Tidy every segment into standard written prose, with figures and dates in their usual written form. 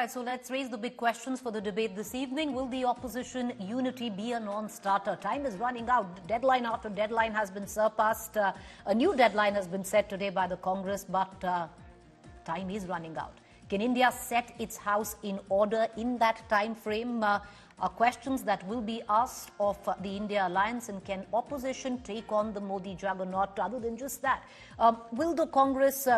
right, so let's raise the big questions for the debate this evening. Will the opposition unity be a non-starter? Time is running out. Deadline after deadline has been surpassed. A new deadline has been set today by the Congress, but time is running out. Can India set its house in order in that time frame? Are questions that will be asked of the India alliance, and can opposition take on the Modi juggernaut? Other than just that, will the Congress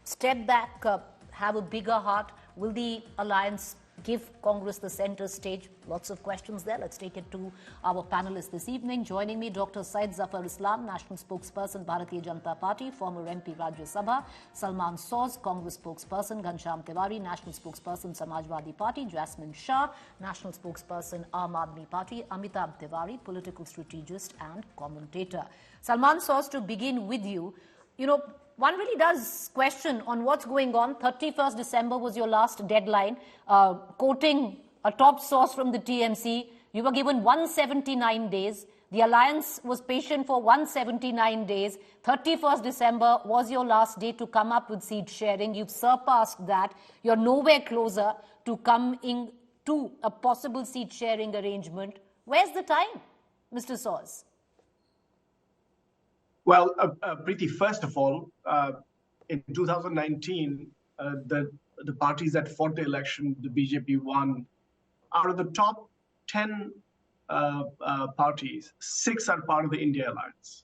step back, have a bigger heart? Will the alliance give Congress the center stage? Lots of questions there. Let's take it to our panelists this evening. Joining me, Dr. Syed Zafar-Islam, National Spokesperson, Bharatiya Janata Party, former MP Rajya Sabha; Salman Soz, Congress Spokesperson; Ghanshyam Tiwari, National Spokesperson, Samajwadi Party; Jasmine Shah, National Spokesperson, Aam Aadmi Party; Amitabh Tiwari, political strategist and commentator. Salman Soz, to begin with you, one really does question on what's going on. 31st December was your last deadline. Quoting a top source from the TMC, you were given 179 days. The alliance was patient for 179 days. 31st December was your last day to come up with seat sharing. You've surpassed that. You're nowhere closer to coming to a possible seat sharing arrangement. Where's the time, Mr. Soz? Well, Preeti, first of all, in 2019, the parties that fought the election, the BJP won. Out of the top 10 parties, 6 are part of the India alliance.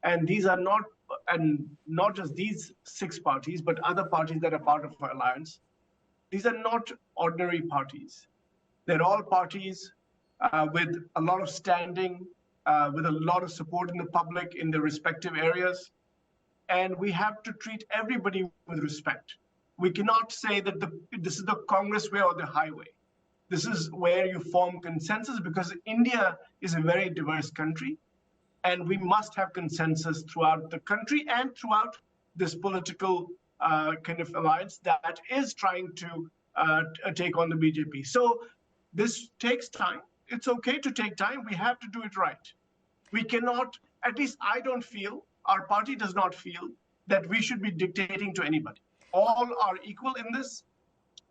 And these are not just these 6 parties, but other parties that are part of our alliance. These are not ordinary parties. They're all parties with a lot of standing, with a lot of support in the public in their respective areas. And we have to treat everybody with respect. We cannot say that this is the Congress way or the highway. This is where you form consensus, because India is a very diverse country, and we must have consensus throughout the country and throughout this political kind of alliance that is trying to take on the BJP. So this takes time. It's okay to take time. We have to do it right. We cannot, at least I don't feel, our party does not feel, that we should be dictating to anybody. All are equal in this.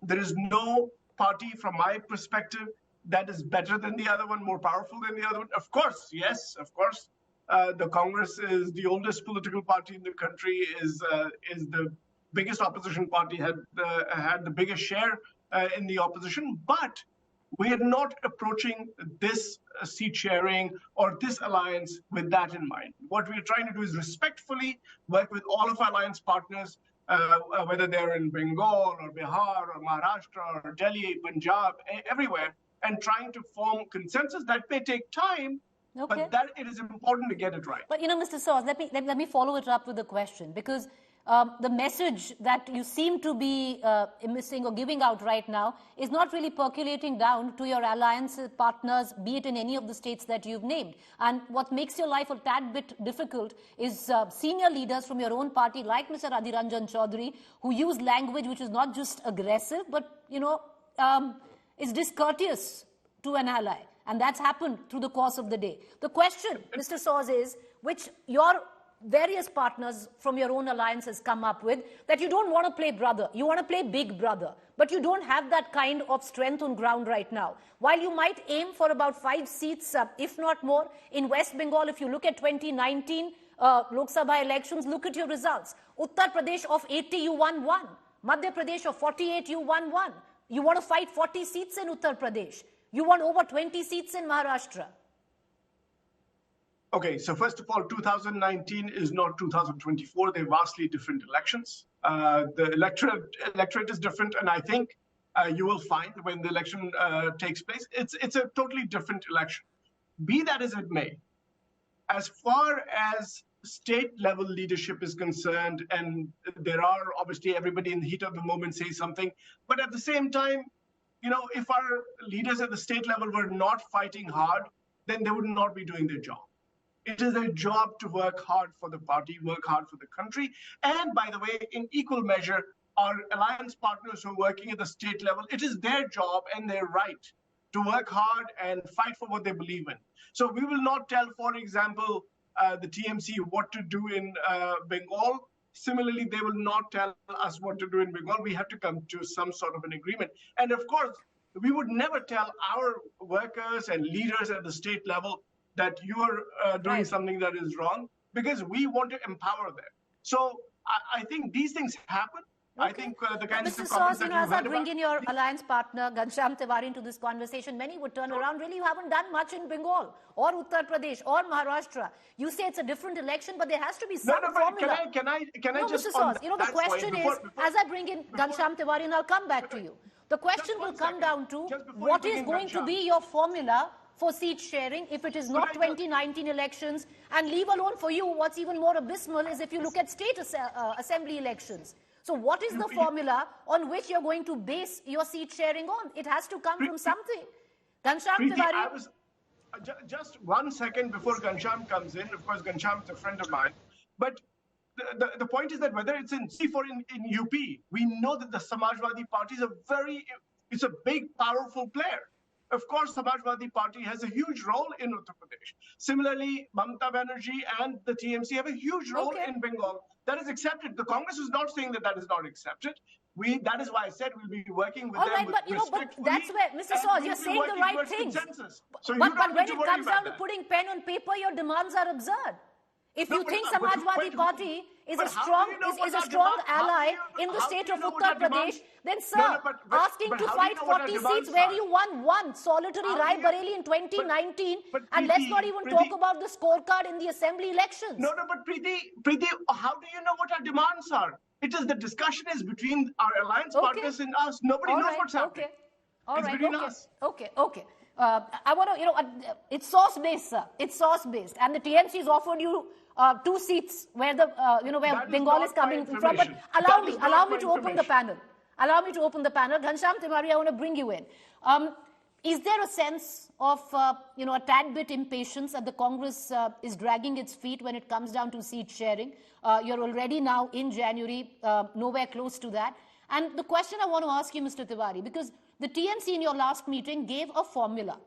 There is no party, from my perspective, that is better than the other one, more powerful than the other one. Of course, yes, of course. The Congress is the oldest political party in the country, is the biggest opposition party, had the biggest share in the opposition, but we are not approaching this seat sharing or this alliance with that in mind. What we are trying to do is respectfully work with all of our alliance partners, whether they're in Bengal or Bihar or Maharashtra or Delhi, Punjab, everywhere, and trying to form consensus. That may take time, okay, but that it is important to get it right. But Mr. Soz, let me follow it up with a question, because the message that you seem to be missing or giving out right now is not really percolating down to your alliance partners, be it in any of the states that you've named. And what makes your life a tad bit difficult is senior leaders from your own party, like Mr. Adhiranjan Chaudhary, who use language which is not just aggressive, but, is discourteous to an ally. And that's happened through the course of the day. The question, Mr. Soz, is which your various partners from your own alliance has come up with, that you don't want to play brother, you want to play big brother, but you don't have that kind of strength on ground right now. While you might aim for about 5 seats, if not more, in West Bengal, if you look at 2019 Lok Sabha elections, look at your results. Uttar Pradesh of 80, you won 1. Madhya Pradesh of 48, you won 1. You want to fight 40 seats in Uttar Pradesh. You want over 20 seats in Maharashtra. Okay, so first of all, 2019 is not 2024. They're vastly different elections. The electorate is different, and I think you will find when the election takes place, it's a totally different election. Be that as it may, as far as state-level leadership is concerned, and there are obviously everybody in the heat of the moment say something, but at the same time, if our leaders at the state level were not fighting hard, then they would not be doing their job. It is their job to work hard for the party, work hard for the country. And by the way, in equal measure, our alliance partners who are working at the state level, it is their job and their right to work hard and fight for what they believe in. So we will not tell, for example, the TMC what to do in Bengal, Similarly, they will not tell us what to do in Bengal. We have to come to some sort of an agreement. And of course, we would never tell our workers and leaders at the state level that you are doing something that is wrong, because we want to empower them. So I think these things happen. I think the kinds Mr. of comments Saws, that as I you bring in your alliance partner, Ghanshyam Tiwari, into this conversation, many would turn around. Really, you haven't done much in Bengal or Uttar Pradesh or Maharashtra. You say it's a different election, but there has to be some formula. Can I just... Mr. Saws, the question is, as I bring in Ghanshyam Tiwari, and I'll come back to you, the question will come down to what is going to be your formula for seat sharing if it is not 2019 elections, and leave alone for you what's even more abysmal is if you look at state assembly elections. So what is the formula on which you're going to base your seat sharing on? It has to come from something. Ghanshyam Tiwari. Just 1 second before Ghanshyam comes in. Of course, Ghanshyam is a friend of mine. But the point is that whether it's in C4 in UP, we know that the Samajwadi Party is a big, powerful player. Of course, Samajwadi Party has a huge role in Uttar Pradesh. Similarly, Mamata Banerjee and the TMC have a huge role in Bengal. That is accepted. The Congress is not saying that is not accepted. That is why I said we'll be working with them. All right, but that's where, Mr. Saws, you're saying the right things. So but when it comes down to putting pen on paper, your demands are absurd. If you think Samajwadi Party is a strong ally in the state of Uttar Pradesh, then sir, asking to fight 40 seats where you won one solitary Rai Bareli in 2019, and let's not even talk about the scorecard in the assembly elections. No, but Preeti, how do you know what our demands are? It is the discussion is between our alliance partners and us. Nobody knows what's happening. All right. Between us. Okay. I want to, it's source-based, sir. It's source-based. And the TMC has offered you 2 seats where where Bengal is coming from. But allow me to open the panel. Allow me to open the panel. Ghanshyam Tiwari, I want to bring you in. Is there a sense of, a tad bit impatience that the Congress is dragging its feet when it comes down to seat sharing? You're already now in January, nowhere close to that. And the question I want to ask you, Mr. Tiwari, because the TMC in your last meeting gave a formula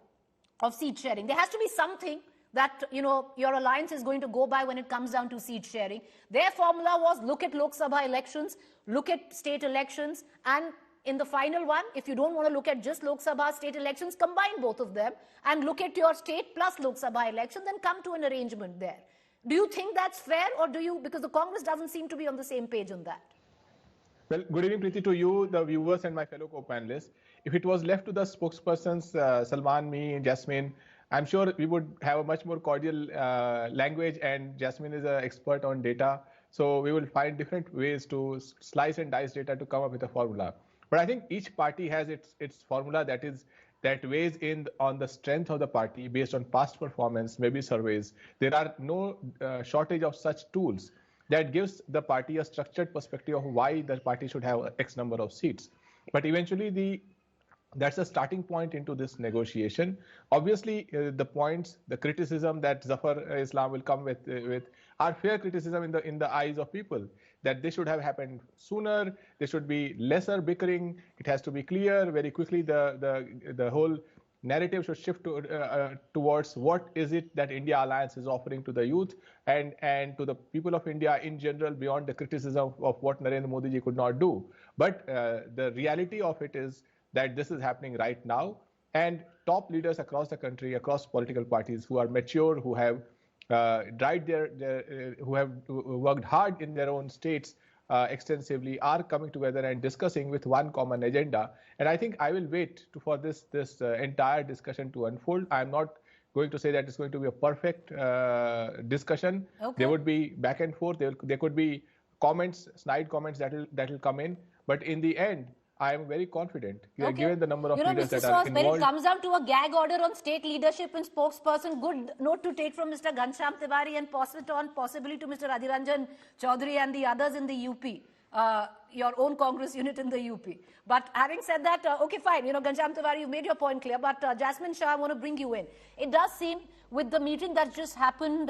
of seat sharing. There has to be something that, your alliance is going to go by when it comes down to seat sharing. Their formula was look at Lok Sabha elections, look at state elections, and in the final one, if you don't want to look at just Lok Sabha state elections, combine both of them and look at your state plus Lok Sabha elections and come to an arrangement there. Do you think that's fair, or do you, because the Congress doesn't seem to be on the same page on that? Well, good evening, Preeti, to you, the viewers, and my fellow co-panelists. If it was left to the spokespersons, Salman, me, and Jasmine, I'm sure we would have a much more cordial language, and Jasmine is an expert on data. So we will find different ways to slice and dice data to come up with a formula. But I think each party has its formula that weighs in on the strength of the party based on past performance, maybe surveys. There are no shortage of such tools that gives the party a structured perspective of why the party should have X number of seats. But eventually, that's a starting point into this negotiation. Obviously, the criticism that Zafar-Islam will come with are fair criticism in the eyes of people, that this should have happened sooner, there should be lesser bickering, it has to be clear very quickly, the whole narrative should shift towards what is it that India Alliance is offering to the youth and to the people of India in general, beyond the criticism of what Narendra Modi ji could not do. But the reality of it is that this is happening right now, and top leaders across the country, across political parties who are mature, who have who have worked hard in their own states extensively, are coming together and discussing with one common agenda. And I think I will wait for this entire discussion to unfold. I'm not going to say that it's going to be a perfect discussion. Okay. There would be back and forth. There could be comments, snide comments that will come in. But in the end, I am very confident, given the number of leaders that are involved. When it comes down to a gag order on state leadership and spokesperson, good note to take from Mr. Ghanshyam Tiwari and pass it on possibly to Mr. Adhiranjan Chaudhary and the others in the UP, your own Congress unit in the UP. But having said that, okay, fine. Ghanshyam Tiwari, you made your point clear. But Jasmine Shah, I want to bring you in. It does seem, with the meeting that just happened,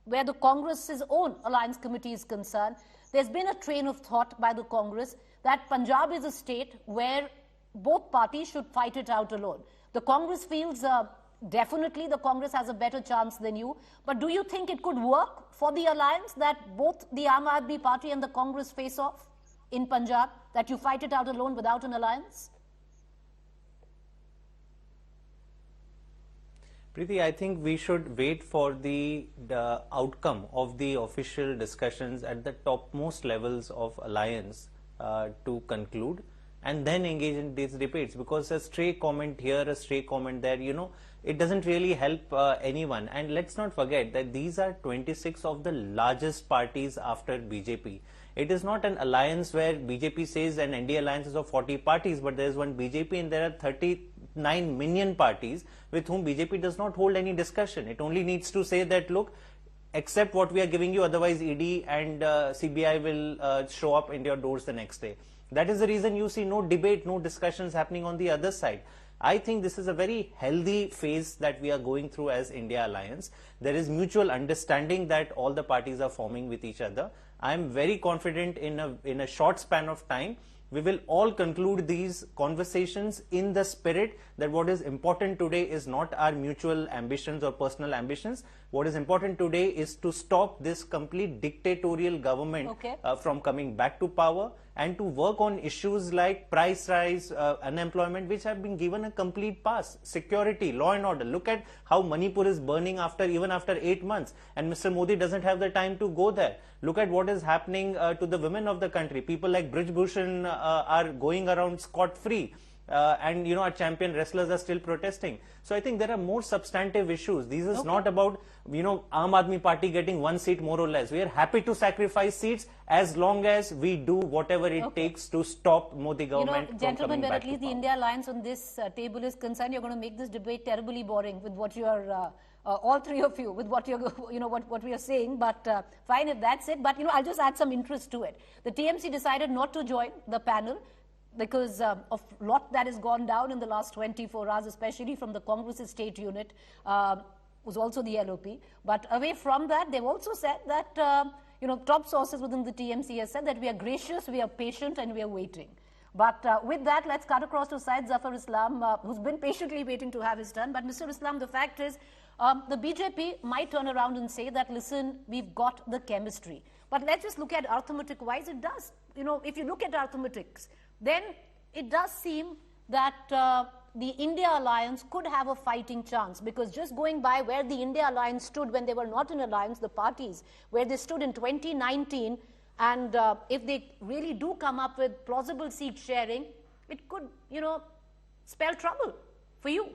where the Congress's own alliance committee is concerned, there's been a train of thought by the Congress that Punjab is a state where both parties should fight it out alone. The Congress feels definitely the Congress has a better chance than you. But do you think it could work for the alliance that both the Aam Aadmi Party and the Congress face off in Punjab, that you fight it out alone without an alliance? Preeti, I think we should wait for the outcome of the official discussions at the topmost levels of alliance to conclude, and then engage in these debates, because a stray comment here, a stray comment there, it doesn't really help anyone. And let's not forget that these are 26 of the largest parties after BJP. It is not an alliance where BJP says an NDA alliance is of 40 parties, but there is one BJP and there are 39 million parties with whom BJP does not hold any discussion. It only needs to say that, look, accept what we are giving you, otherwise ED and CBI will show up in your doors the next day. That is the reason you see no debate, no discussions happening on the other side. I think this is a very healthy phase that we are going through as India Alliance. There is mutual understanding that all the parties are forming with each other. I am very confident in a short span of time, we will all conclude these conversations in the spirit that what is important today is not our mutual ambitions or personal ambitions. What is important today is to stop this complete dictatorial government from coming back to power, and to work on issues like price rise, unemployment, which have been given a complete pass, security, law and order. Look at how Manipur is burning even after 8 months, and Mr. Modi doesn't have the time to go there. Look at what is happening to the women of the country. People like Brij Bhushan are going around scot-free. And our champion wrestlers are still protesting. So I think there are more substantive issues. This is not about Aam Aadmi Party getting 1 seat more or less. We are happy to sacrifice seats as long as we do whatever it takes to stop Modi government from coming back to power. Gentlemen, where at least the India Alliance on this table is concerned, you're going to make this debate terribly boring with what you are. All three of you, with what you're, what we are saying, but fine if that's it. But I'll just add some interest to it. The TMC decided not to join the panel because of a lot that has gone down in the last 24 hours, especially from the Congress's state unit, was also the LOP. But away from that, they've also said that, top sources within the TMC have said that we are gracious, we are patient, and we are waiting. But with that, let's cut across to Syed Zafar-Islam, who's been patiently waiting to have his turn. But Mr. Islam, the fact is, the BJP might turn around and say that, listen, we've got the chemistry. But let's just look at arithmetic-wise. It does, if you look at arithmetics, then it does seem that the India Alliance could have a fighting chance, because just going by where the India Alliance stood when they were not in alliance, the parties, where they stood in 2019, and if they really do come up with plausible seat sharing, it could, spell trouble for you.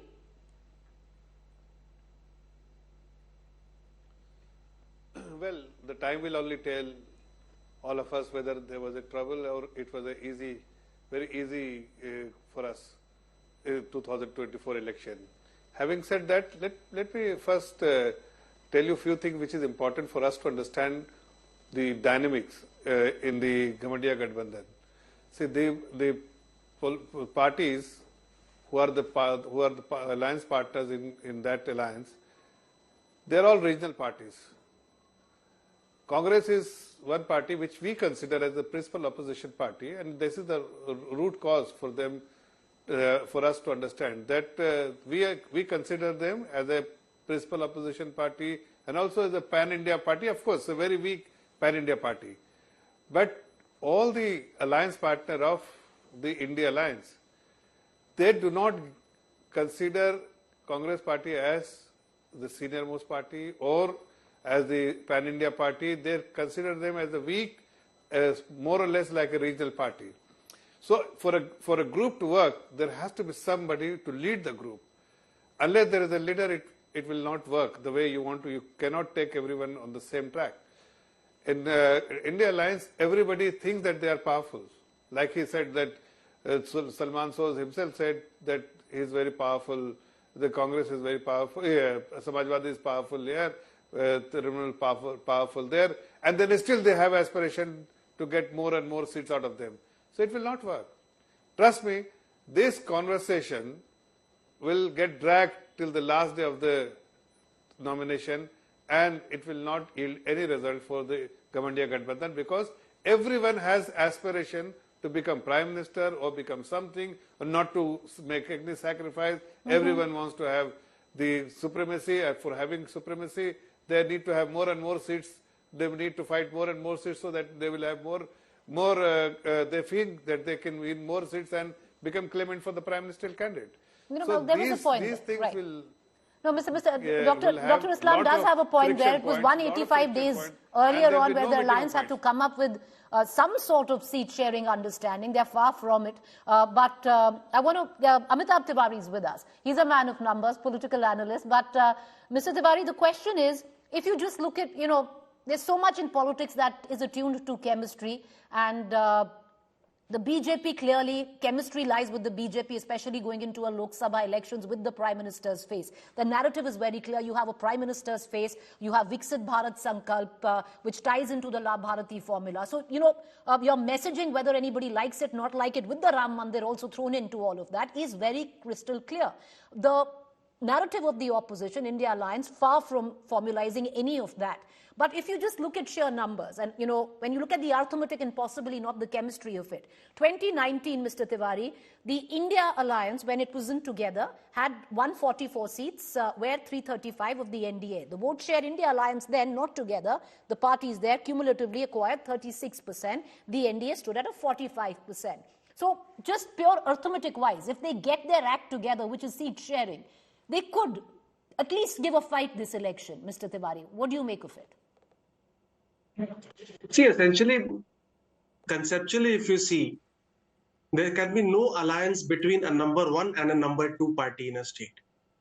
Well, the time will only tell all of us whether there was a trouble or it was a very easy for us 2024 election. Having said that, let me first tell you a few things which is important for us to understand the dynamics in the Ghamandiya Gathbandhan. See, the parties who are the alliance partners in that alliance, they are all regional parties. Congress is one party which we consider as the principal opposition party, and this is the root cause for them, for us to understand that we consider them as a principal opposition party and also as a pan-India party, of course, a very weak pan-India party. But all the alliance partner of the India Alliance, they do not consider Congress party as the senior most party or as the pan-India party. They consider them as a weak, as more or less like a regional party. So for a group to work, there has to be somebody to lead the group. Unless there is a leader, it will not work the way you want to. You cannot take everyone on the same track. In India Alliance, everybody thinks that they are powerful. Like he said that Salman Soz himself said that he is very powerful, the Congress is very powerful, Samajwadi is powerful here, Tribunal powerful there, and then still they have aspiration to get more and more seats out of them. So it will not work. Trust me, this conversation will get dragged till the last day of the nomination, and it will not yield any result for the Ghamandiya Gathbandhan, because everyone has aspiration to become Prime Minister or become something, or not to make any sacrifice. Everyone wants to have the supremacy, for having supremacy, they need to have more and more seats. They need to fight more and more seats so that they will have they feel that they can win more seats and become claimant for the prime ministerial candidate. Well, there was a point these there, things right. will... No, Dr. Islam does have a point there. It was 185 days earlier on where the alliance had to come up with some sort of seat-sharing understanding. They're far from it. But I want to... Amitabh Tiwari is with us. He's a man of numbers, political analyst. But Mr. Tiwari, the question is, if you just look at, there's so much in politics that is attuned to chemistry, and the BJP, clearly, chemistry lies with the BJP, especially going into a Lok Sabha elections with the Prime Minister's face. The narrative is very clear. You have a Prime Minister's face. You have Viksit Bharat Sankalp, which ties into the La Bharati formula. So, your messaging, whether anybody likes it, not like it, with the Ram Mandir also thrown into all of that, is very crystal clear. The narrative of the opposition, India Alliance, far from formalizing any of that. But if you just look at sheer numbers, and when you look at the arithmetic and possibly not the chemistry of it, 2019, Mr. Tiwari, the India Alliance, when it wasn't together, had 144 seats, where 335 of the N.D.A. The vote share India Alliance then, not together, the parties there cumulatively acquired 36%. The N.D.A. stood at a 45%. So just pure arithmetic-wise, if they get their act together, which is seat sharing, they could at least give a fight this election, Mr. Tiwari. What do you make of it? See, essentially, conceptually, if you see, there can be no alliance between a number one and a number two party in a state.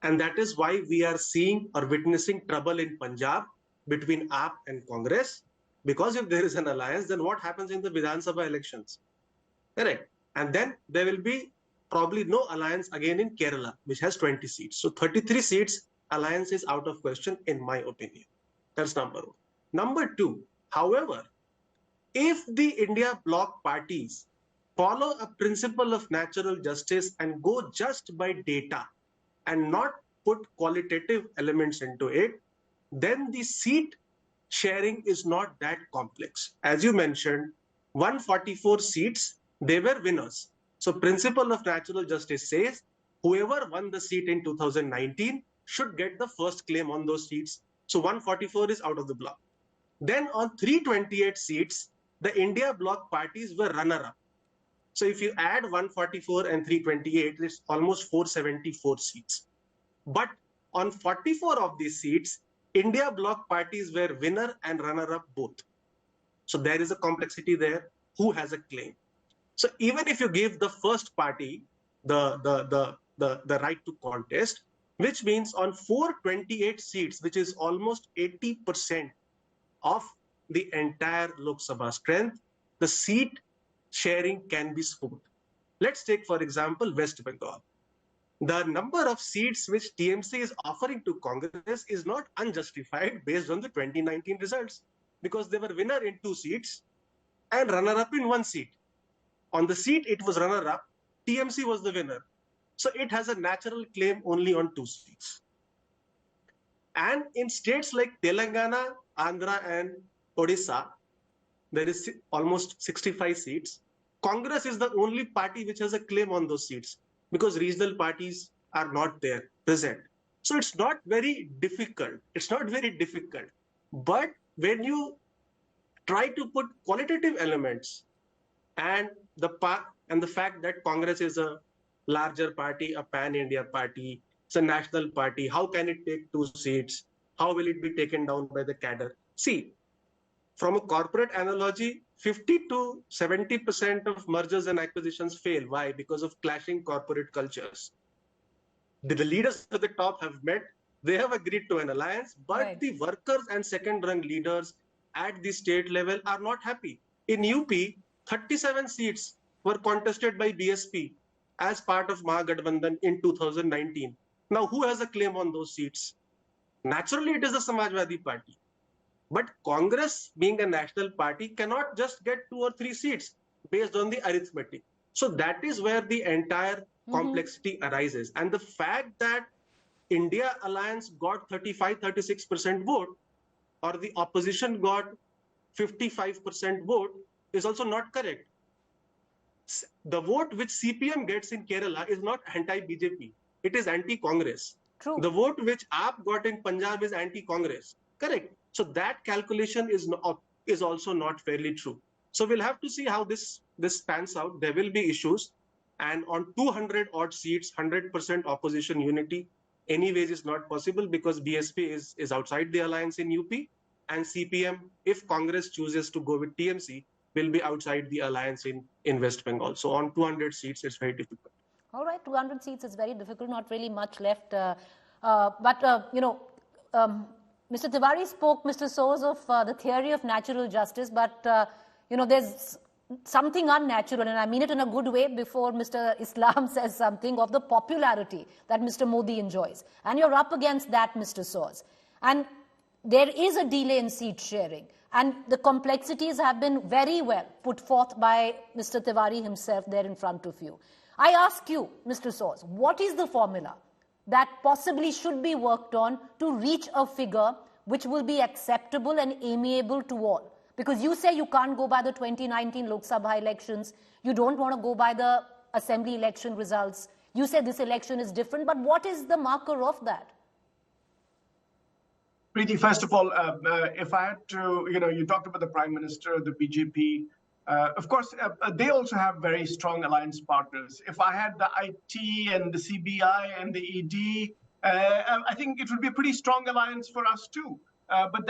And that is why we are seeing or witnessing trouble in Punjab between AAP and Congress. Because if there is an alliance, then what happens in the Vidhan Sabha elections? Correct. And then there will be probably no alliance again in Kerala, which has 20 seats. So 33 seats, alliance is out of question, in my opinion. That's number one. Number two, however, if the India bloc parties follow a principle of natural justice and go just by data and not put qualitative elements into it, then the seat sharing is not that complex. As you mentioned, 144 seats, they were winners. So principle of natural justice says whoever won the seat in 2019 should get the first claim on those seats. So 144 is out of the block. Then on 328 seats, the India bloc parties were runner-up. So if you add 144 and 328, it's almost 474 seats. But on 44 of these seats, India bloc parties were winner and runner-up both. So there is a complexity there. Who has a claim? So even if you give the first party the right to contest, which means on 428 seats, which is almost 80% of the entire Lok Sabha strength, the seat sharing can be smooth. Let's take, for example, West Bengal. The number of seats which TMC is offering to Congress is not unjustified based on the 2019 results, because they were winner in 2 seats and runner-up in 1 seat. On the seat, it was runner-up. TMC was the winner. So it has a natural claim only on 2 seats. And in states like Telangana, Andhra, and Odisha, there is almost 65 seats. Congress is the only party which has a claim on those seats because regional parties are not there present. So it's not very difficult. It's not very difficult. But when you try to put qualitative elements and the fact that Congress is a larger party, a pan-India party, it's a national party, how can it take 2 seats? How will it be taken down by the cadre? See, from a corporate analogy, 50 to 70% of mergers and acquisitions fail. Why? Because of clashing corporate cultures. The leaders at the top have met, they have agreed to an alliance, but the workers and second-rung leaders at the state level are not happy. In UP, 37 seats were contested by BSP as part of Mahagathbandhan in 2019. Now, who has a claim on those seats? Naturally, it is the Samajwadi Party. But Congress, being a national party, cannot just get 2 or 3 seats based on the arithmetic. So that is where the entire complexity arises. And the fact that India Alliance got 35-36% vote, or the opposition got 55% vote, is also not correct. The vote which CPM gets in Kerala is not anti-BJP. It is anti-Congress. True. The vote which AAP got in Punjab is anti-Congress. Correct. So that calculation is also not fairly true. So we'll have to see how this pans out. There will be issues. And on 200 odd seats, 100% opposition unity anyways is not possible because BSP is outside the alliance in UP, and CPM, if Congress chooses to go with TMC, will be outside the alliance in West Bengal. So on 200 seats, it's very difficult. All right, 200 seats is very difficult, not really much left. Mr. Tiwari spoke, Mr. Soos, of the theory of natural justice, but, there's something unnatural, and I mean it in a good way before Mr. Islam says something, of the popularity that Mr. Modi enjoys. And you're up against that, Mr. Soos. And there is a delay in seat sharing. And the complexities have been very well put forth by Mr. Tiwari himself there in front of you. I ask you, Mr. Soos, what is the formula that possibly should be worked on to reach a figure which will be acceptable and amiable to all? Because you say you can't go by the 2019 Lok Sabha elections, you don't want to go by the assembly election results, you say this election is different, but what is the marker of that? Preeti, first of all, if I had to, you talked about the Prime Minister, the BJP. Of course, they also have very strong alliance partners. If I had the IT and the CBI and the ED, I think it would be a pretty strong alliance for us too. But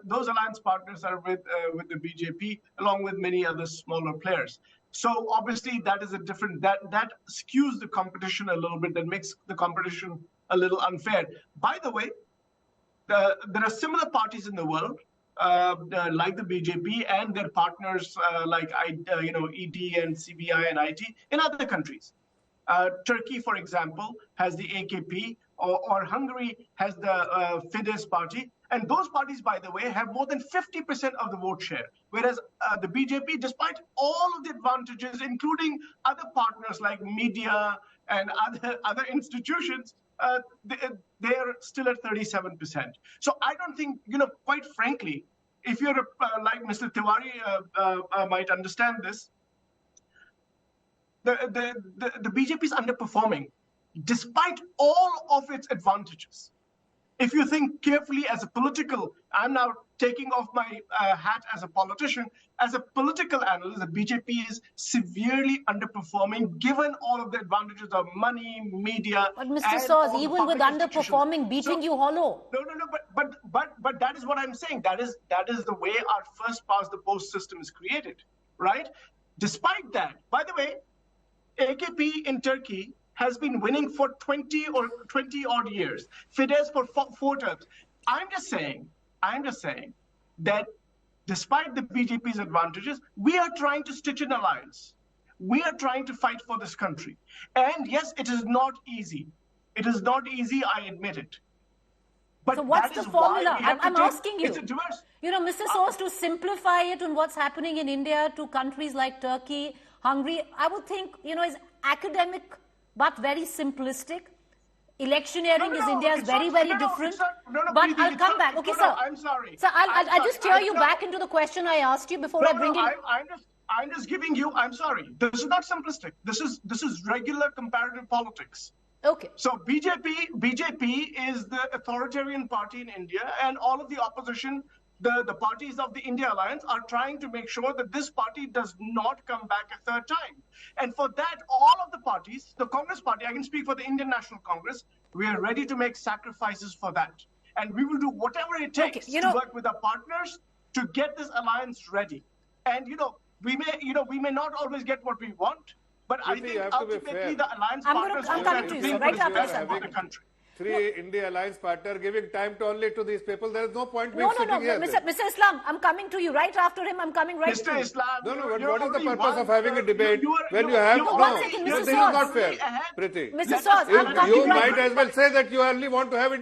those alliance partners are with the BJP, along with many other smaller players. So obviously that is a different, that skews the competition a little bit, that makes the competition a little unfair. By the way, there are similar parties in the world, like the BJP and their partners like ED and CBI and IT in other countries. Turkey, for example, has the AKP, or Hungary has the Fidesz party. And those parties, by the way, have more than 50% of the vote share. Whereas the BJP, despite all of the advantages, including other partners like media and other institutions, they are still at 37%. So I don't think, quite frankly, if you're like Mr. Tiwari might understand this, the BJP is underperforming despite all of its advantages. If you think carefully as a political, I'm now taking off my hat as a politician, as a political analyst, the BJP is severely underperforming given all of the advantages of money, media. But Mr. Soos, even with underperforming, beating you hollow. No, but that is what I'm saying. That is the way our first past the post system is created, right? Despite that, by the way, AKP in Turkey has been winning for 20 odd years. Fidesz for 4 terms. I'm just saying that despite the BJP's advantages, we are trying to stitch an alliance. We are trying to fight for this country. And yes, it is not easy. It is not easy, I admit it. But so what's the formula? I'm asking you. It's a diverse. Mr. Soos, to simplify it on what's happening in India to countries like Turkey, Hungary, I would think, is academic but very simplistic. Electioneering is India's very different. But I'll come back. Okay, sir. I'm sorry. Sir, I'll just steer you back into the question I asked you before I bring in. I'm just giving you. I'm sorry. This is not simplistic. This is regular comparative politics. Okay. So BJP is the authoritarian party in India, and all of the opposition, the parties of the India Alliance, are trying to make sure that this party does not come back a third time. And for that, all of the parties, the Congress party, I can speak for the Indian National Congress, we are ready to make sacrifices for that. And we will do whatever it takes to work with our partners to get this alliance ready. And, we may not always get what we want, but I think ultimately the alliance partners I'm coming to you, sir. Right after the country. Three India Alliance partner giving time only to these people. There is no point being sitting here. Mr. Islam, I'm coming to you. Right after him, I'm coming right to you. Mr. Islam, what is the purpose of having a debate when you have... One second, Mr. This is not fair, Preeti. Mr. Soos, I'm coming You might as well say that you only want to have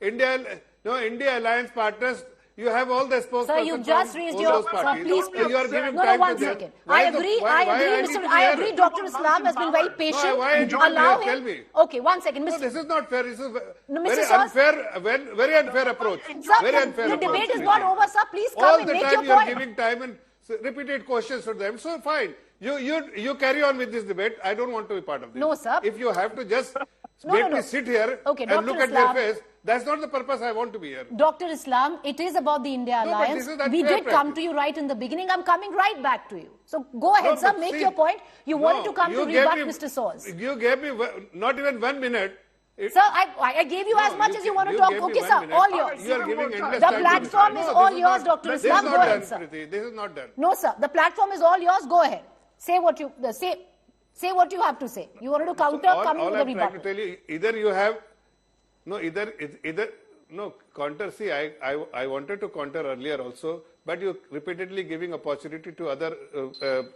India Alliance partners. You have all the spokespersons. Sir, you just raised your... Sir, please. You are giving No, one second. I agree, Dr. Islam has been very patient. Allow him. Tell me. Okay, 1 second. No, this is not fair. This is very unfair approach. Very unfair the approach. debate is not over, sir. Please come All and the make time your you are point. giving time and repeated questions to them. So fine. You carry on with this debate. I don't want to be part of this. No, sir. If you have to just make me sit here and look at their face. That's not the purpose I want to be here. Dr. Islam, it is about the India Alliance. We did come to you right in the beginning. I'm coming right back to you. So go ahead, sir, make your point. You wanted to come to rebut Mr. Soz. You gave me not even 1 minute. Sir, I gave you as much as you want to talk. Okay, sir, all yours. You are giving endless the platform is all yours, Dr. Islam. Go ahead, sir. This is not done. No, sir. The platform is all yours. Go ahead. Say what you say what you have to say. You wanted to counter, come in with a rebuttal. All I'm trying to tell you, either you have no counter. See, I wanted to counter earlier also, but you repeatedly giving opportunity to other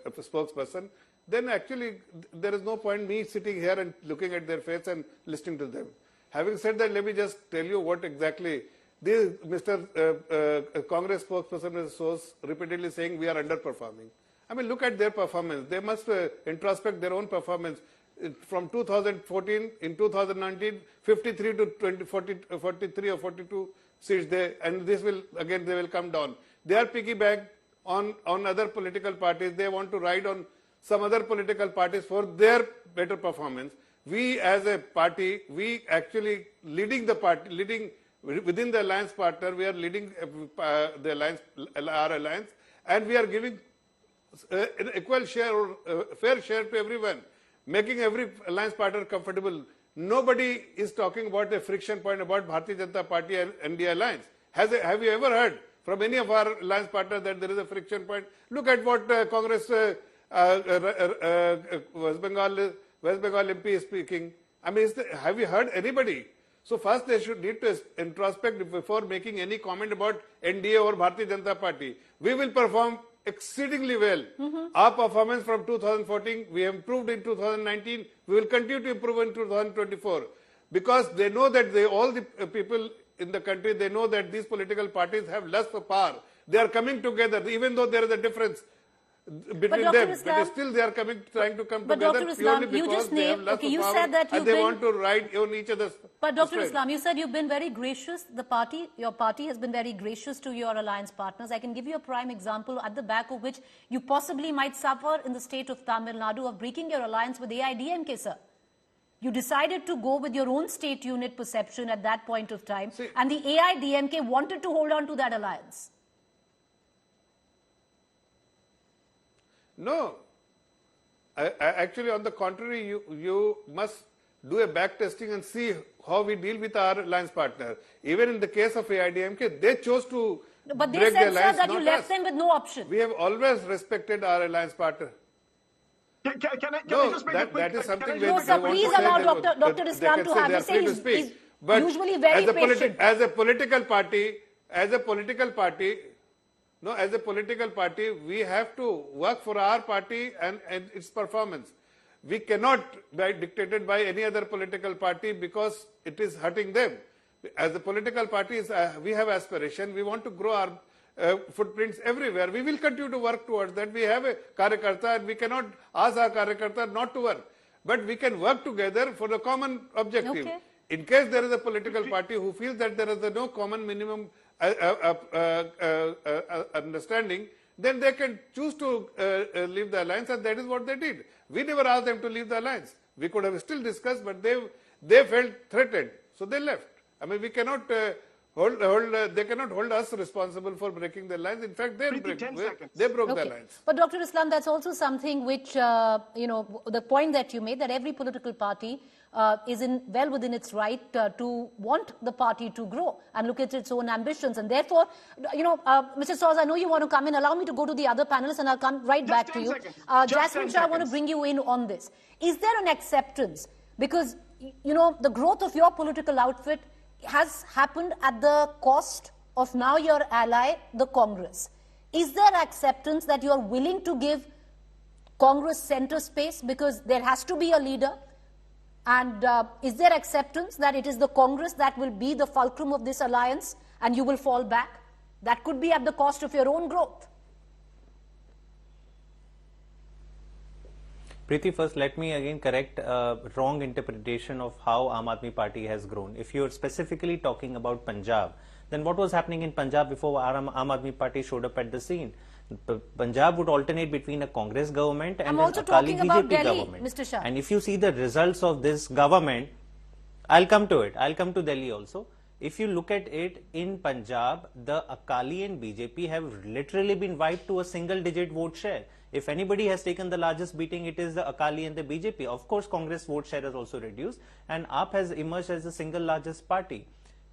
spokesperson. Then actually there is no point me sitting here and looking at their face and listening to them. Having said that, let me just tell you what exactly this Mr. Congress spokesperson Mr. Soz repeatedly saying we are underperforming. I mean, look at their performance. They must introspect their own performance. From 2014 in 2019, 53 to 43 or 42 seats there, and this will again they will come down. They are piggyback on other political parties. They want to ride on some other political parties for their better performance. We as a party, we actually leading within the alliance partner. We are leading the alliance, our alliance, and we are giving an equal share or fair share to everyone, making every alliance partner comfortable. Nobody is talking about a friction point about Bharatiya Janata Party and I.N.D.I.A alliance. Have you ever heard from any of our alliance partners that there is a friction point? Look at what Congress West Bengal MP is speaking. I mean, have you heard anybody? So first they should need to introspect before making any comment about N.D.A or Bharatiya Janata Party. We will perform exceedingly well. Our performance from 2014, we have improved in 2019. We will continue to improve in 2024 because they know that all the people in the country, they know that these political parties have lust for power. They are coming together, even though there is a difference between them, but still they are trying to come together purely because they have lust for power and they want to ride on each other's. But Dr. Islam, you said you've been very gracious. Your party has been very gracious to your alliance partners. I can give you a prime example at the back of which you possibly might suffer in the state of Tamil Nadu of breaking your alliance with I.N.D.I.A, sir. You decided to go with your own state unit perception at that point of time, and the I.N.D.I.A wanted to hold on to that alliance. No. Actually, on the contrary, you must do a back testing and see how we deal with our alliance partner. Even in the case of I.N.D.I.A, they chose to but they break said, the alliance, sir, that you left them with no option. We have always respected our alliance partner. Can I just make a quick... That is something no, sir, please allow Dr. Islam to have his say. He's usually very patient. As a political party, we have to work for our party and its performance. We cannot be dictated by any other political party because it is hurting them. As a political party, we have aspiration. We want to grow our footprints everywhere. We will continue to work towards that. We have a Karyakarta and we cannot ask our Karyakarta not to work. But we can work together for a common objective. Okay. In case there is a political party who feels that there is no common minimum understanding, then they can choose to leave the alliance, and that is what they did. We never asked them to leave the alliance. We could have still discussed, but they felt threatened, so they left. I mean, we cannot they cannot hold us responsible for breaking the alliance. In fact, they broke the alliance. But Dr. Islam, that's also something which, the point that you made, that every political party is well within its right to want the party to grow and look at its own ambitions. And therefore, Mr. Soz, I know you want to come in. Allow me to go to the other panelists and I'll come right back to you. Jasmine Shah, I want to bring you in on this. Is there an acceptance? Because, the growth of your political outfit has happened at the cost of now your ally, the Congress. Is there acceptance that you are willing to give Congress center space because there has to be a leader? And is there acceptance that it is the Congress that will be the fulcrum of this alliance and you will fall back? That could be at the cost of your own growth. Preeti, first let me again correct wrong interpretation of how Aam Aadmi Party has grown. If you are specifically talking about Punjab, then what was happening in Punjab before Aam Aadmi Party showed up at the scene? Punjab would alternate between a Congress government and an Akali BJP government. Mr. Shah. And if you see the results of this government, I'll come to it. I'll come to Delhi also. If you look at it in Punjab, the Akali and BJP have literally been wiped to a single digit vote share. If anybody has taken the largest beating, it is the Akali and the BJP. Of course, Congress vote share has also reduced, and AAP has emerged as the single largest party.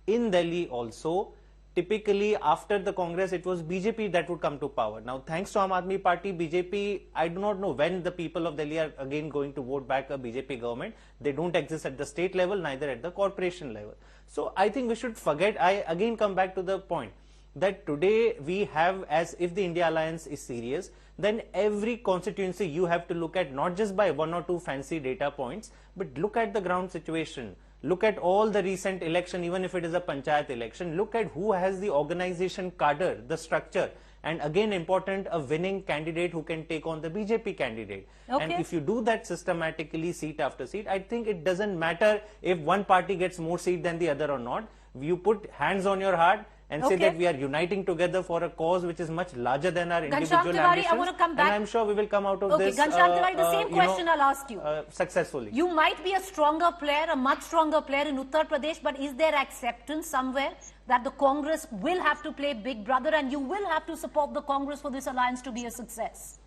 In Delhi also, typically after the Congress, it was BJP that would come to power. Now, thanks to Aam Aadmi Party, BJP, I do not know when the people of Delhi are again going to vote back a BJP government. They don't exist at the state level, neither at the corporation level. So I think we should forget, I again come back to the point that today we have, as if the India alliance is serious, then every constituency you have to look at not just by one or two fancy data points, but look at the ground situation. Look at all the recent election, even if it is a panchayat election. Look at who has the organization cadre, the structure. And again, important, a winning candidate who can take on the BJP candidate. Okay. And if you do that systematically, seat after seat, I think it doesn't matter if one party gets more seat than the other or not. You put hands on your heart and say that we are uniting together for a cause which is much larger than our individual ambitions. I want to come back. And I'm sure we will come out of this. Ghanshyam Tiwari, the same question I'll ask you. Successfully. You might be a stronger player, a much stronger player in Uttar Pradesh, but is there acceptance somewhere that the Congress will have to play big brother and you will have to support the Congress for this alliance to be a success?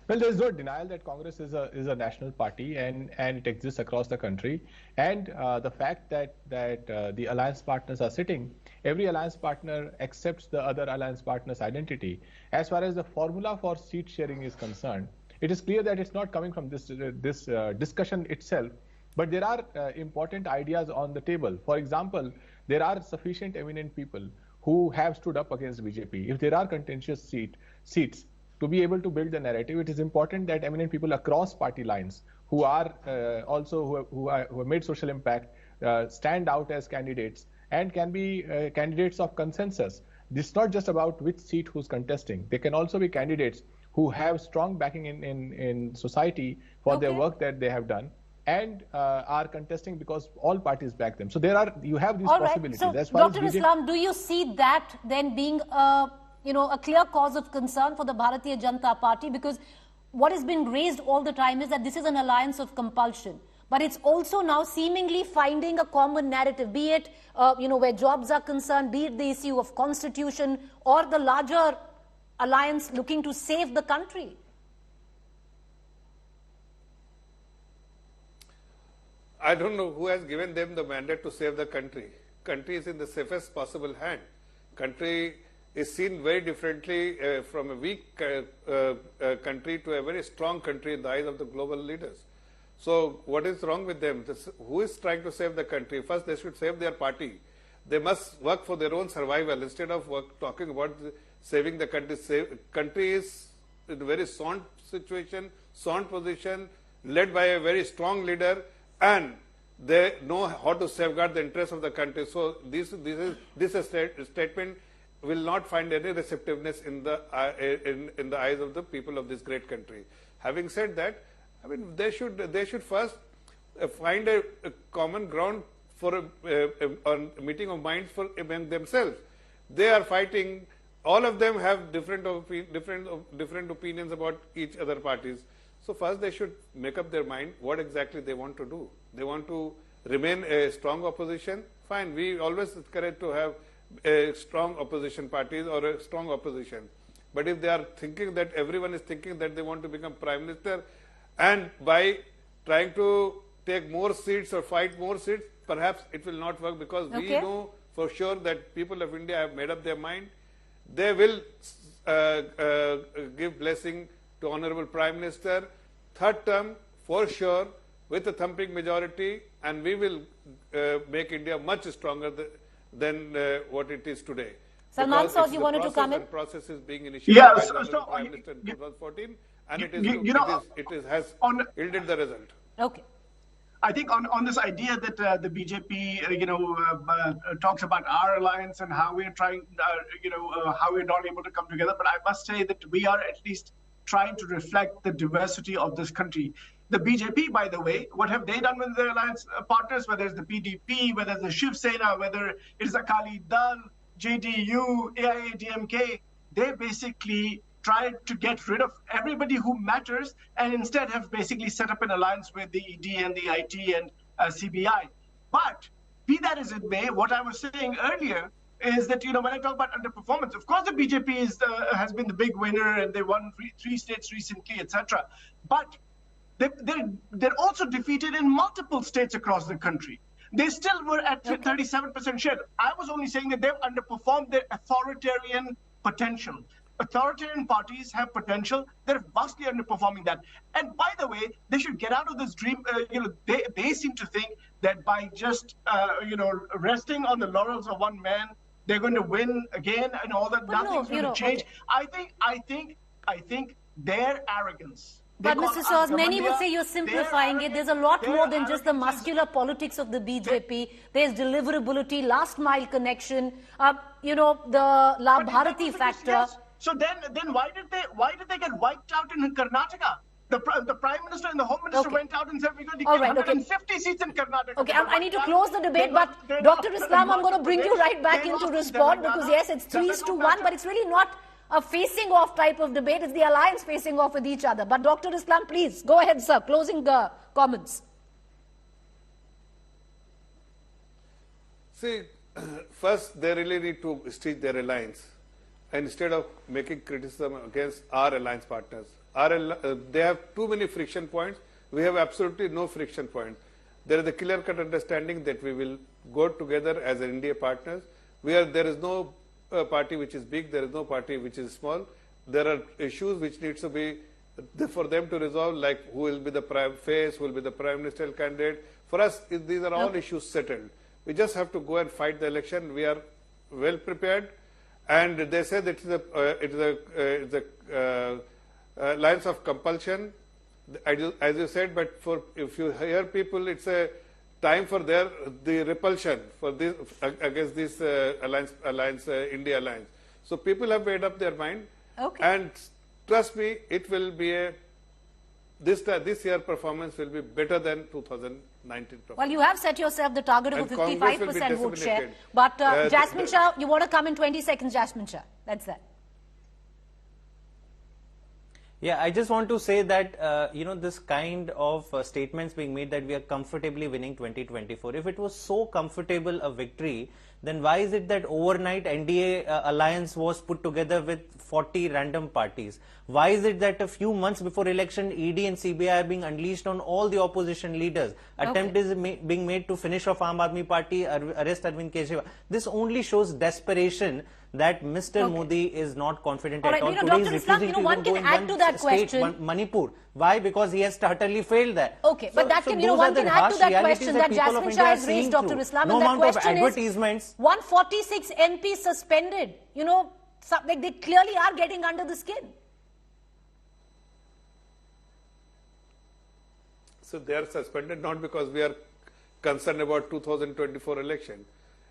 Well, there is no denial that Congress is a national party and it exists across the country. And the fact that the alliance partners are sitting, every alliance partner accepts the other alliance partner's identity. As far as the formula for seat sharing is concerned, it is clear that it's not coming from this discussion itself, but there are important ideas on the table. For example, there are sufficient eminent people who have stood up against BJP. If there are contentious seats, to be able to build the narrative, it is important that eminent people across party lines who are who have made social impact stand out as candidates and can be candidates of consensus. This is not just about which seat who's contesting. They can also be candidates who have strong backing in society for their work that they have done and are contesting because all parties back them. So you have these possibilities. So, as far Dr. as Islam, do you see that then being a clear cause of concern for the Bharatiya Janata Party? Because what has been raised all the time is that this is an alliance of compulsion. But it's also now seemingly finding a common narrative, be it, where jobs are concerned, be it the issue of constitution or the larger alliance looking to save the country. I don't know who has given them the mandate to save the country. Country is in the safest possible hand. Country is seen very differently from a weak country to a very strong country in the eyes of the global leaders. So what is wrong with them? Who is trying to save the country? First, they should save their party. They must work for their own survival instead of talking about saving the country. Country is in a very sound situation, sound position, led by a very strong leader, and they know how to safeguard the interests of the country. So this statement will not find any receptiveness in the eyes of the people of this great country. Having said that, I mean, they should first find a common ground for a meeting of minds among themselves. They are fighting. All of them have different opinions about each other parties. So first they should make up their mind what exactly they want to do. They want to remain a strong opposition. Fine, we always encourage to have a strong opposition parties or a strong opposition. But if they are thinking that everyone is thinking that they want to become prime minister, and by trying to take more seats or fight more seats, perhaps it will not work, because we know for sure that people of India have made up their mind. They will give blessing to Honorable Prime Minister, third term for sure, with a thumping majority, and we will make India much stronger than what it is today. Salman Saud, you wanted to come in? Process is being initiated by the Prime Minister in 2014, and it has yielded the result. Okay. I think on this idea that the BJP, talks about our alliance and how we're trying, how we're not able to come together. But I must say that we are at least trying to reflect the diversity of this country. The BJP, by the way, what have they done with their alliance partners, whether it's the PDP, whether it's the Shiv Sena, whether it is Akali Dal, JDU, AIADMK, they basically tried to get rid of everybody who matters and instead have basically set up an alliance with the ED and the IT and CBI. But be that as it may, what I was saying earlier is that, when I talk about underperformance, of course the BJP has been the big winner and they won three states recently, etc. But they're also defeated in multiple states across the country. They still were at 37% share. I was only saying that they've underperformed their authoritarian potential. Authoritarian parties have potential. They're vastly underperforming that. And by the way, they should get out of this dream. They seem to think that by just resting on the laurels of one man, they're going to win again and all that. But nothing's going to change. Okay. I think their arrogance. But Mr. Soz, many would say you're simplifying it. There's a lot more than just the muscular politics of the BJP. There's deliverability, last mile connection, the La Bharati factor. Yes. So then why did they get wiped out in Karnataka? The Prime Minister and the Home Minister went out and said we're going to get 150 seats in Karnataka. Okay, I need to close the debate, but Dr. Islam, I'm going to bring you right back in to respond because yes, it's 3-1, but it's really not a facing off type of debate. It's the alliance facing off with each other. But Dr. Islam, please, go ahead, sir. Closing comments. See, first they really need to stitch their alliance. And instead of making criticism against our alliance partners, they have too many friction points. We have absolutely no friction points. There is a clear-cut understanding that we will go together as an NDA partners. There is no party which is big, there is no party which is small. There are issues which needs to be for them to resolve, like who will be the prime face, who will be the prime ministerial candidate. For us, these are all issues settled. We just have to go and fight the election. We are well prepared, and they say that it is a alliance of compulsion, as you said. But if you hear people, it's a time for the repulsion for this against this India alliance. So people have made up their mind, and trust me, it will be this year performance will be better than 2019 performance. Well, you have set yourself the target of a 55% vote share. But Jasmine Shah, you want to come in 20 seconds, Jasmine Shah? That's that. Yeah, I just want to say that, this kind of statements being made that we are comfortably winning 2024. If it was so comfortable a victory, then why is it that overnight NDA alliance was put together with 40 random parties? Why is it that a few months before election, ED and CBI are being unleashed on all the opposition leaders? Attempt is being made to finish off Aam Aadmi Party, arrest Arvind Kejriwal. This only shows desperation that Mr. Modi is not confident at all. Today Dr. Islam, one can add to that question. Manipur. Why? Because he has utterly failed there. Okay, but that can, one can add to that question that Jasmine Shah has raised, Dr. Islam, no and that question is 146 MPs suspended. They clearly are getting under the skin. So they are suspended not because we are concerned about 2024 election.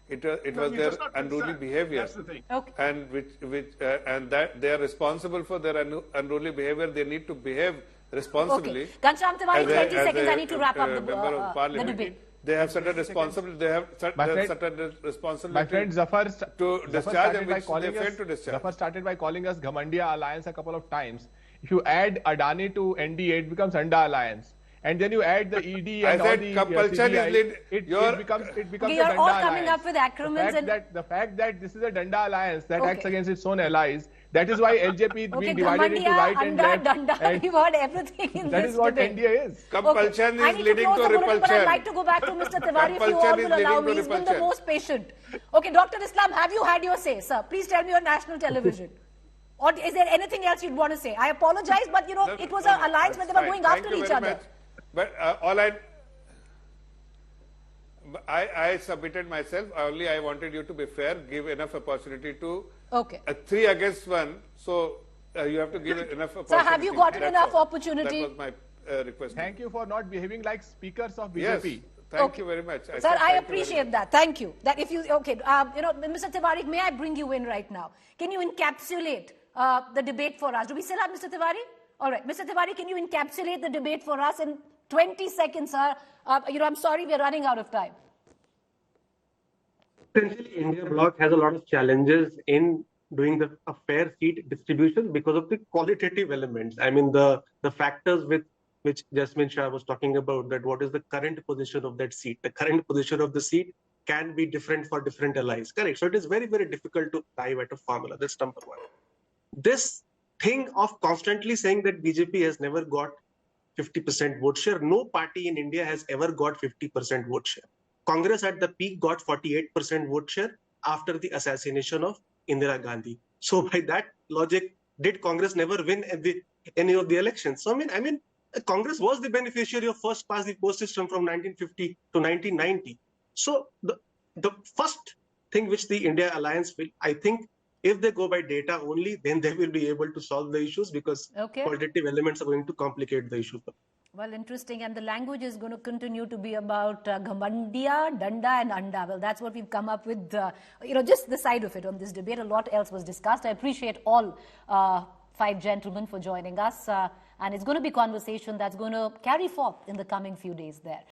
It was their unruly behavior, and and that they are responsible for their unruly behavior. They need to behave responsibly. Ghanshyam Tiwari, 20 seconds. I need to wrap up the debate. They have certain responsibility. They have certain responsibility. My friend Zafar to discharge, and which they failed to discharge. Zafar started by calling us Ghamandiya Alliance a couple of times. If you add Adani to N.D.A, it becomes Anda Alliance. And then you add the ED and all the compulsion CBI, it becomes a Danda all alliance. Coming up with acronyms The fact that this is a Danda alliance that acts against its own allies, that is why LJP is being divided into right and left. Danda, we've heard everything in that this is what debate. NDA is. Compulsion is leading to repulsion. But I'd like to go back to Mr. Tiwari if you all will allow me. He's been the most patient. Okay, Dr. Islam, have you had your say, sir? Please tell me on national television. Or is there anything else you'd want to say? I apologize, but it was an alliance where they were going after each other. But I submitted myself. Only I wanted you to be fair, give enough opportunity to 3 against 1. So you have to give enough opportunity. So have you gotten enough opportunity? That was my request. Thank you for not behaving like speakers of BJP. Yes. Thank you very much. Sir, I appreciate that. Thank you. That if you Mr. Tiwari, may I bring you in right now? Can you encapsulate the debate for us? Do we still have Mr. Tiwari? All right, Mr. Tiwari, can you encapsulate the debate for us in 20 seconds, sir? I'm sorry, we're running out of time. Essentially, India bloc has a lot of challenges in doing a fair seat distribution because of the qualitative elements. I mean, the factors with which Jasmine Shah was talking about, that what is the current position of that seat. The current position of the seat can be different for different allies. Correct. So it is very, very difficult to arrive at a formula. That's number one. This thing of constantly saying that BJP has never got 50% vote share, no party in India has ever got 50% vote share. Congress at the peak got 48% vote share after the assassination of Indira Gandhi. So by that logic, did Congress never win any of the elections? So I mean, Congress was the beneficiary of first past the post system from 1950 to 1990. So the first thing which the India alliance will, I think, if they go by data only, then they will be able to solve the issues, because qualitative elements are going to complicate the issue. Well, interesting. And the language is going to continue to be about Ghamandiya, Danda and Anda. Well, that's what we've come up with, just the side of it on this debate. A lot else was discussed. I appreciate all 5 gentlemen for joining us. And it's going to be conversation that's going to carry forth in the coming few days there.